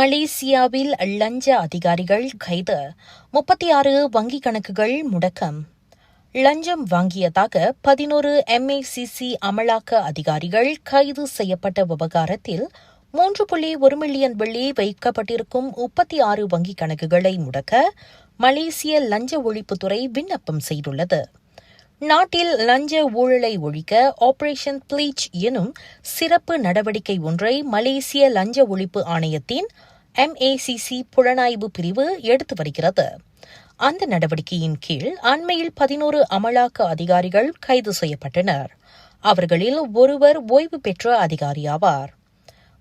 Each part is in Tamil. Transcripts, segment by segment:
மலேசியாவில் லஞ்ச அதிகாரிகள் கைது, 36 வங்கிக் கணக்குகள் முடக்கம். லஞ்சம் வாங்கியதாக 11 MACC அமலாக்க அதிகாரிகள் கைது செய்யப்பட்ட விவகாரத்தில் 3.1 மில்லியன் வெள்ளி வைக்கப்பட்டிருக்கும் 36 வங்கிக் கணக்குகளை முடக்க மலேசிய லஞ்ச ஒழிப்புத்துறை விண்ணப்பம் செய்துள்ளது. நாட்டில் லஞ்ச ஊழலை ஒழிக்க ஆபரேஷன் ப்ளீச் எனும் சிறப்பு நடவடிக்கை ஒன்றை மலேசிய லஞ்ச ஒழிப்பு ஆணையத்தின் MACC புலனாய்வு பிரிவு எடுத்து வருகிறது. அந்த நடவடிக்கையின் கீழ் அண்மையில் 11 அமலாக்க அதிகாரிகள் கைது செய்யப்பட்டனர். அவர்களில் ஒருவர் ஓய்வு பெற்ற அதிகாரியாவார்.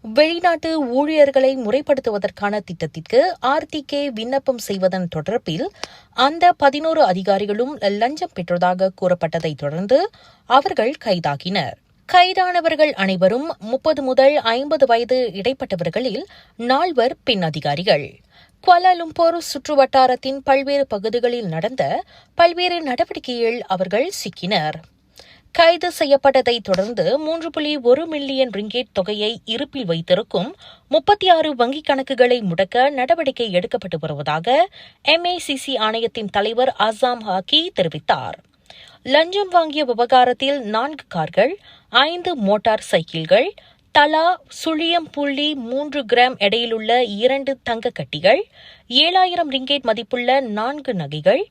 வெளிநாட்டு ஊழியர்களை முறைப்படுத்துவதற்கான திட்டத்திற்கு RTK விண்ணப்பம் செய்வதன் தொடர்பில் அந்த 11 அதிகாரிகளும் லஞ்சம் பெற்றதாக கூறப்பட்டதை தொடர்ந்து அவர்கள் கைதாகினர். கைதானவர்கள் அனைவரும் 30 முதல் 50 வயது இடைப்பட்டவர்களில் 4 பெண் அதிகாரிகள். குவாலாலும்பூர் சுற்றுவட்டாரத்தின் பல்வேறு பகுதிகளில் நடந்த பல்வேறு நடவடிக்கையில் அவர்கள் சிக்கினர். கைது செய்யப்பட்டதை தொடர்ந்து 3.1 மில்லியன் ரிங்கேட் தொகையை இருப்பில் வைத்திருக்கும் 36 வங்கிக் கணக்குகளை முடக்க நடவடிக்கை எடுக்கப்பட்டு வருவதாக MACC ஆணையத்தின் தலைவர் அசாம் ஹாக்கி தெரிவித்தார். லஞ்சம் வாங்கிய விவகாரத்தில் 4 கார்கள், 5 மோட்டார் சைக்கிள்கள், தலா 0.3 கிராம் எடையிலுள்ள 2 தங்க கட்டிகள், 7,000 ரிங்கேட் மதிப்புள்ள 4 நகைகள்,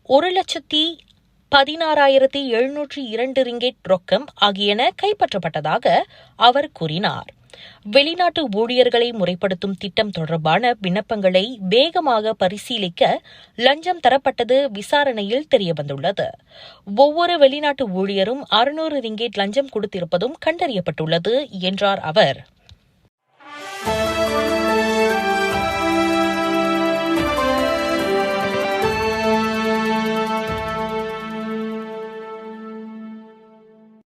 1,16,702 ரிங்கேட் ரொக்கம் ஆகியன கைப்பற்றப்பட்டதாக அவர் கூறினார். வெளிநாட்டு ஊழியர்களை முறைப்படுத்தும் திட்டம் தொடர்பான விண்ணப்பங்களை வேகமாக பரிசீலிக்க லஞ்சம் தரப்பட்டது விசாரணையில் தெரியவந்துள்ளது. ஒவ்வொரு வெளிநாட்டு ஊழியரும் 600 ரிங்கேட் லஞ்சம் கொடுத்திருப்பதும் கண்டறியப்பட்டுள்ளது என்றார் அவர்.